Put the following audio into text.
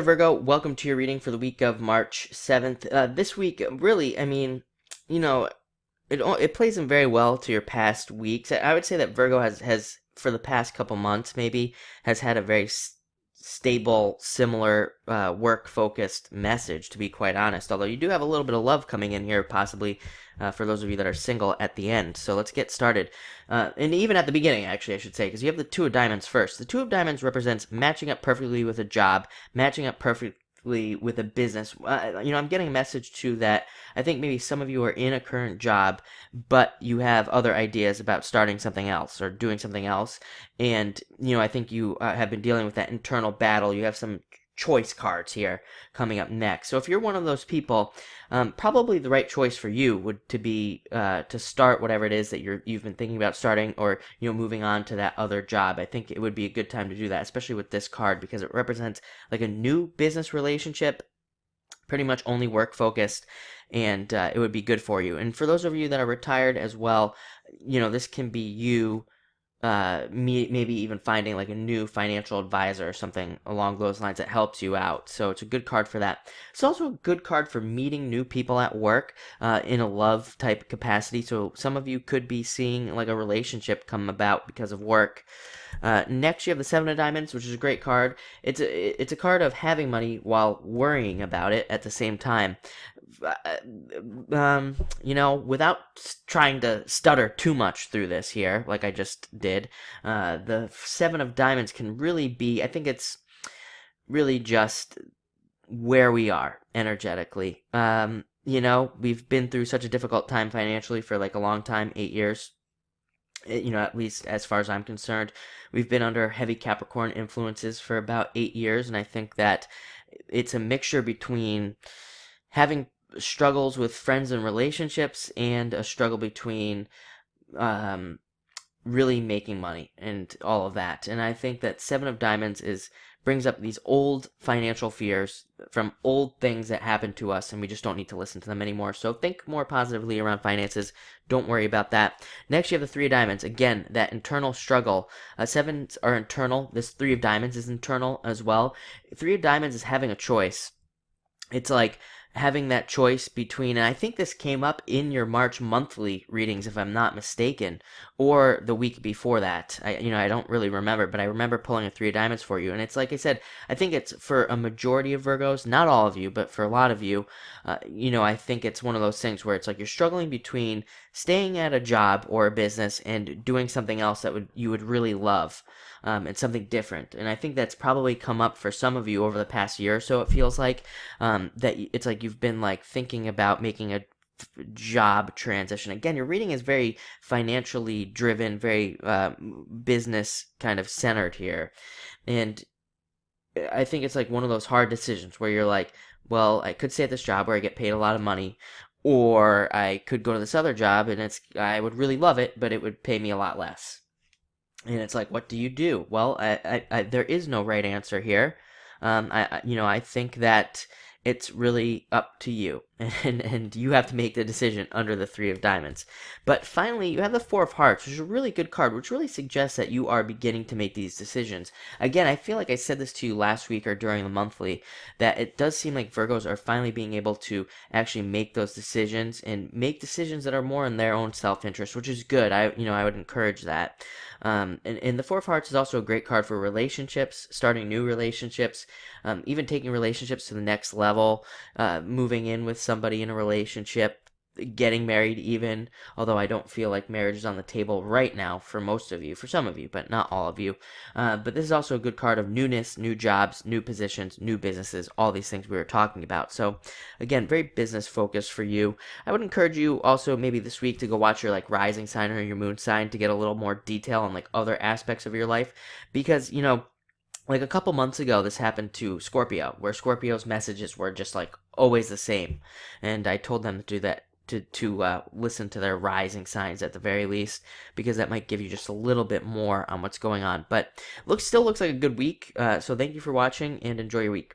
Virgo, welcome to your reading for the week of March 7th. This week, really, you know, it plays in very well to your past weeks. I would say that Virgo has for the past couple months maybe has had a very stable, similar work-focused message. To be quite honest, although you do have a little bit of love coming in here, possibly for those of you that are single at the end. So let's get started, and even at the beginning, actually, I should say, because you have the Two of Diamonds first. The Two of Diamonds represents matching up perfectly with a job, matching up perfectly with a business. I'm getting a message too that I think maybe some of you are in a current job, but you have other ideas about starting something else or doing something else. And, I think you have been dealing with that internal battle. You have some choice cards here coming up next. So if you're one of those people, probably the right choice for you would to be to start whatever it is that you've been thinking about starting, or moving on to that other job. I think it would be a good time to do that, especially with this card, because it represents like a new business relationship, pretty much only work focused, and it would be good for you. And for those of you that are retired as well, this can be you maybe even finding like a new financial advisor or something along those lines that helps you out. So it's a good card for that. It's also a good card for meeting new people at work in a love type capacity. So some of you could be seeing like a relationship come about because of work. Next, you have the Seven of Diamonds, which is a great card. It's a card of having money while worrying about it at the same time. Without trying to stutter too much through this here, like I just did, the Seven of Diamonds can really be, I think it's really just where we are energetically. We've been through such a difficult time financially for like a long time, 8 years. At least as far as I'm concerned, we've been under heavy Capricorn influences for about 8 years, and I think that it's a mixture between having struggles with friends and relationships and a struggle between really making money and all of that. And I think that Seven of Diamonds brings up these old financial fears from old things that happened to us, and we just don't need to listen to them anymore. So think more positively around finances. Don't worry about that. Next, you have the Three of Diamonds. Again, that internal struggle. Sevens are internal. This Three of Diamonds is internal as well. Three of Diamonds is having a choice. It's like having that choice between, and I think this came up in your March monthly readings, if I'm not mistaken, or the week before that. I don't really remember, but I remember pulling a Three of Diamonds for you. And it's like I said, I think it's for a majority of Virgos, not all of you, but for a lot of you, I think it's one of those things where it's like you're struggling between staying at a job or a business and doing something else that you would really love. And something different. And I think that's probably come up for some of you over the past year or so. It feels like that it's like you've been like thinking about making a job transition. Again, your reading is very financially driven, very business kind of centered here. And I think it's like one of those hard decisions where you're like, well, I could stay at this job where I get paid a lot of money, or I could go to this other job and I would really love it, but it would pay me a lot less. And it's like, what do you do? Well, there is no right answer here. I think that it's really up to you, and you have to make the decision under the Three of Diamonds. But finally, you have the Four of Hearts, which is a really good card, which really suggests that you are beginning to make these decisions. Again, I feel like I said this to you last week or during the monthly, that it does seem like Virgos are finally being able to actually make those decisions and make decisions that are more in their own self-interest, which is good. I would encourage that. And the Four of Hearts is also a great card for relationships, starting new relationships, even taking relationships to the next level, moving in with somebody in a relationship, getting married even, although I don't feel like marriage is on the table right now for most of you, for some of you, but not all of you. But this is also a good card of newness, new jobs, new positions, new businesses, all these things we were talking about. So again, very business focused for you. I would encourage you also maybe this week to go watch your like rising sign or your moon sign to get a little more detail on like other aspects of your life, because like a couple months ago, this happened to Scorpio, where Scorpio's messages were just like always the same, and I told them to do that, to listen to their rising signs at the very least, because that might give you just a little bit more on what's going on. But still looks like a good week. So thank you for watching and enjoy your week.